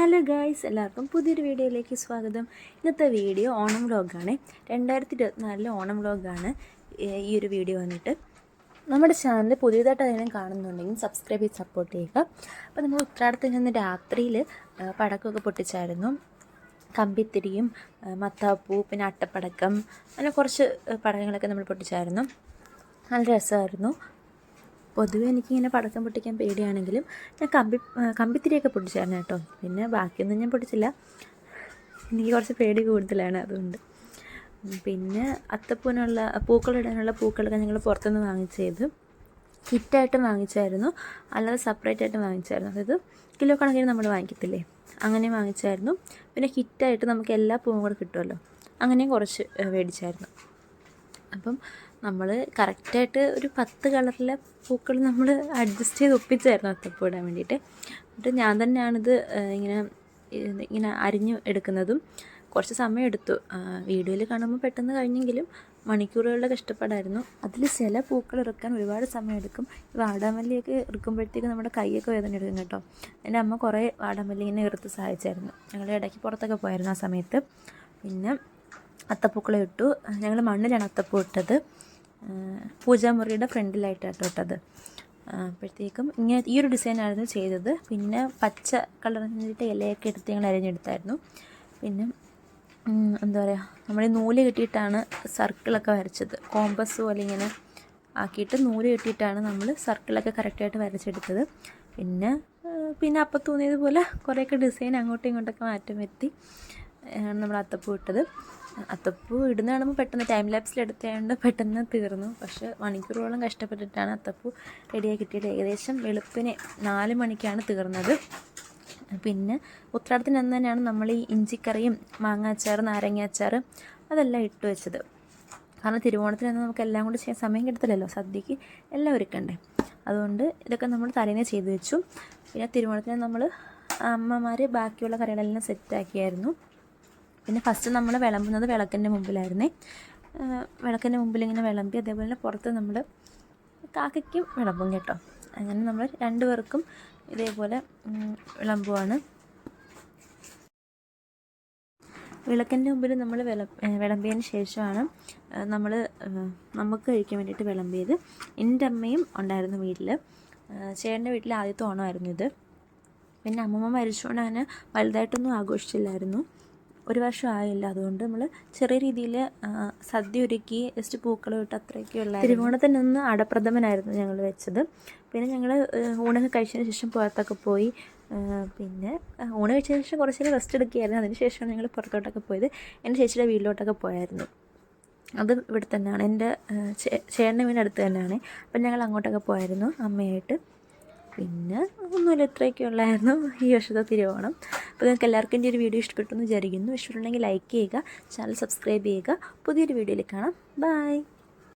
Hello guys, എല്ലാവർക്കും പുതിയൊരു വീഡിയോയിലേക്ക് സ്വാഗതം. ഇന്നത്തെ വീഡിയോ ഓണം വ്ലോഗാണ്. 2024 ഓണം വ്ലോഗാണ് ഈ ഒരു വീഡിയോ വന്നിട്ട്. നമ്മുടെ ചാനൽ പുതിയതായിട്ട് അതിനെ കാണുന്നുണ്ടെങ്കിൽ സബ്സ്ക്രൈബ് ചെയ്ത് സപ്പോർട്ട് ചെയ്യുക. അപ്പോൾ നമ്മൾ ഉത്രാടത്തിൽ നിന്ന് രാത്രിയിൽ പടക്കമൊക്കെ പൊട്ടിച്ചായിരുന്നു. കമ്പിത്തിരിയും മത്താപ്പൂ, പിന്നെ അട്ടപ്പടക്കം, അങ്ങനെ കുറച്ച് പടക്കങ്ങളൊക്കെ നമ്മൾ പൊട്ടിച്ചായിരുന്നു. നല്ല രസമായിരുന്നു. പൊതുവെ എനിക്കിങ്ങനെ പടക്കം പൊട്ടിക്കാൻ പേടിയാണെങ്കിലും ഞാൻ കമ്പിത്തിരിയൊക്കെ പൊട്ടിച്ചായിരുന്നു കേട്ടോ. പിന്നെ ബാക്കിയൊന്നും ഞാൻ പൊട്ടിച്ചില്ല, എനിക്ക് കുറച്ച് പേടി കൂടുതലാണ് അതുകൊണ്ട്. പിന്നെ അത്തപ്പൂവിനുള്ള പൂക്കളിടാനുള്ള പൂക്കളൊക്കെ ഞങ്ങൾ പുറത്തുനിന്ന് വാങ്ങിച്ചത് കിറ്റായിട്ടും വാങ്ങിച്ചായിരുന്നു, അല്ലാതെ സെപ്പറേറ്റ് ആയിട്ട് വാങ്ങിച്ചായിരുന്നു. അതായത് കിലോ കണക്കിന് നമ്മൾ വാങ്ങിക്കത്തില്ലേ, അങ്ങനെ വാങ്ങിച്ചായിരുന്നു. പിന്നെ കിറ്റായിട്ട് നമുക്ക് എല്ലാ പൂവും കൂടെ കിട്ടുമല്ലോ, അങ്ങനെയും കുറച്ച് മേടിച്ചായിരുന്നു. അപ്പം നമ്മൾ കറക്റ്റായിട്ട് ഒരു 10 കളറിലെ പൂക്കൾ നമ്മൾ അഡ്ജസ്റ്റ് ചെയ്ത് ഒപ്പിച്ചായിരുന്നു അത്തപ്പൂ ഇടാൻ വേണ്ടിയിട്ട്. എന്നിട്ട് ഞാൻ തന്നെയാണിത് ഇങ്ങനെ അരിഞ്ഞ് എടുക്കുന്നതും. കുറച്ച് സമയം എടുത്തു. വീഡിയോയിൽ കാണുമ്പോൾ പെട്ടെന്ന് കഴിഞ്ഞെങ്കിലും മണിക്കൂറുകളുടെ കഷ്ടപ്പാടായിരുന്നു. അതിൽ ചില പൂക്കൾ ഇറക്കാൻ ഒരുപാട് സമയം എടുക്കും. വാടാമല്ലിയൊക്കെ ഇറക്കുമ്പോഴത്തേക്ക് നമ്മുടെ കൈയൊക്കെ വേദന എടുക്കും കേട്ടോ. എൻ്റെ അമ്മ കുറേ വാടാമല്ലി ഇങ്ങനെ ഇറുത്ത് സഹായിച്ചായിരുന്നു. ഞങ്ങൾ ഇടയ്ക്ക് പുറത്തൊക്കെ പോയായിരുന്നു ആ സമയത്ത്. പിന്നെ അത്തപ്പൂക്കളെ ഇട്ടു. ഞങ്ങൾ മണ്ണിലാണ് അത്തപ്പൂ ഇട്ടത്, പൂജാമുറിയുടെ ഫ്രണ്ടിലായിട്ടാണ് ഇട്ടത്. അപ്പോഴത്തേക്കും ഈ ഒരു ഡിസൈനായിരുന്നു ചെയ്തത്. പിന്നെ പച്ച കളറിൻ്റെ ഇലയൊക്കെ എടുത്ത് ഞങ്ങൾ അരിഞ്ഞെടുത്തായിരുന്നു. പിന്നെ എന്താ പറയുക, നമ്മൾ നൂല് കെട്ടിയിട്ടാണ് സർക്കിളൊക്കെ വരച്ചത്. കോമ്പസ് പോലെ ഇങ്ങനെ ആക്കിയിട്ട് നൂല് കെട്ടിയിട്ടാണ് നമ്മൾ സർക്കിളൊക്കെ കറക്റ്റായിട്ട് വരച്ചെടുത്തത്. പിന്നെ അപ്പം തോന്നിയതുപോലെ കുറേയൊക്കെ ഡിസൈൻ അങ്ങോട്ടും ഇങ്ങോട്ടൊക്കെ മാറ്റം വരുത്തി നമ്മൾ അത്തപ്പൂ ഇട്ടത്. അത്തപ്പൂ ഇടുന്ന കാണുമ്പോൾ പെട്ടെന്ന് ടൈം ലാപ്സിൽ എടുത്തതുകൊണ്ട് പെട്ടെന്ന് തീർന്നു. പക്ഷേ മണിക്കൂറോളം കഷ്ടപ്പെട്ടിട്ടാണ് അത്തപ്പൂ റെഡിയായി കിട്ടിയത്. ഏകദേശം വെളുപ്പിന് 4 മണിക്കാണ് തീർന്നത്. പിന്നെ ഉത്രാടത്തിന് അന്ന് തന്നെയാണ് നമ്മൾ ഈ ഇഞ്ചിക്കറിയും മാങ്ങാച്ചാർ, നാരങ്ങാച്ചാർ അതെല്ലാം ഇട്ട് വെച്ചത്. കാരണം തിരുവോണത്തിനന്ന് നമുക്ക് എല്ലാം കൂടി ചെയ്യാൻ സമയം കിട്ടത്തില്ലല്ലോ, സദ്യക്ക് എല്ലാം ഒരുക്കണ്ടേ. അതുകൊണ്ട് ഇതൊക്കെ നമ്മൾ തലേന്നേ ചെയ്ത് വെച്ചു. പിന്നെ തിരുവോണത്തിന് നമ്മൾ അമ്മമാർ ബാക്കിയുള്ള കറികളെല്ലാം സെറ്റാക്കിയായിരുന്നു. പിന്നെ ഫസ്റ്റ് നമ്മൾ വിളമ്പുന്നത് വിളക്കിൻ്റെ മുമ്പിലായിരുന്നേ. വിളക്കിൻ്റെ മുമ്പിൽ ഇങ്ങനെ വിളമ്പി, അതേപോലെ പുറത്ത് നമ്മൾ കാക്കയ്ക്കും വിളമ്പും കേട്ടോ. അങ്ങനെ നമ്മൾ 2 പേർക്കും ഇതേപോലെ വിളമ്പുവാണ്. വിളക്കിൻ്റെ മുമ്പിൽ നമ്മൾ വിളമ്പിയതിന് ശേഷമാണ് നമുക്ക് കഴിക്കാൻ വേണ്ടിയിട്ട് വിളമ്പിയത്. എൻ്റെ അമ്മയും ഉണ്ടായിരുന്നു വീട്ടിൽ. ചേട്ടൻ്റെ വീട്ടിൽ ആദ്യത്തെ ഓണമായിരുന്നു ഇത്. പിന്നെ അമ്മമ്മ മരിച്ചുകൊണ്ട് അങ്ങനെ വലുതായിട്ടൊന്നും ആഘോഷിച്ചില്ലായിരുന്നു. 1 വർഷം ആയില്ല. അതുകൊണ്ട് നമ്മൾ ചെറിയ രീതിയിൽ സദ്യ ഒരുക്കി ജസ്റ്റ് പൂക്കൾ ഇട്ട് അത്രയൊക്കെയുള്ള. തിരുവോണത്തിൽ നിന്ന് അടപ്രഥമനായിരുന്നു ഞങ്ങൾ വെച്ചത്. പിന്നെ ഞങ്ങൾ ഊണൊക്കെ കഴിച്ചതിന് ശേഷം പുറത്തൊക്കെ പോയി. പിന്നെ ഊണ് കഴിച്ചതിന് ശേഷം കുറച്ച് നേരം റെസ്റ്റ് എടുക്കുകയായിരുന്നു. അതിന് ശേഷമാണ് ഞങ്ങൾ പുറത്തോട്ടൊക്കെ പോയത്. എൻ്റെ ചേച്ചിയുടെ വീട്ടിലോട്ടൊക്കെ പോയായിരുന്നു. അത് ഇവിടെ തന്നെയാണ്, എൻ്റെ ചേട്ടൻ്റെ വീടിൻ്റെ അടുത്ത് തന്നെയാണ്. അപ്പം ഞങ്ങൾ അങ്ങോട്ടൊക്കെ പോയായിരുന്നു അമ്മയായിട്ട്. പിന്നെ ഒന്നുമില്ല, ഇത്രയൊക്കെ ഉള്ളായിരുന്നു ഈ വർഷത്തെ തിരുവോണം. അപ്പോൾ നിങ്ങൾക്ക് എല്ലാവർക്കും എൻ്റെ ഒരു വീഡിയോ ഇഷ്ടപ്പെട്ടു എന്ന് വിചാരിക്കുന്നു. ഇഷ്ടമുണ്ടെങ്കിൽ ലൈക്ക് ചെയ്യുക, ചാനൽ സബ്സ്ക്രൈബ് ചെയ്യുക. പുതിയൊരു വീഡിയോയിൽ കാണാം. ബൈ.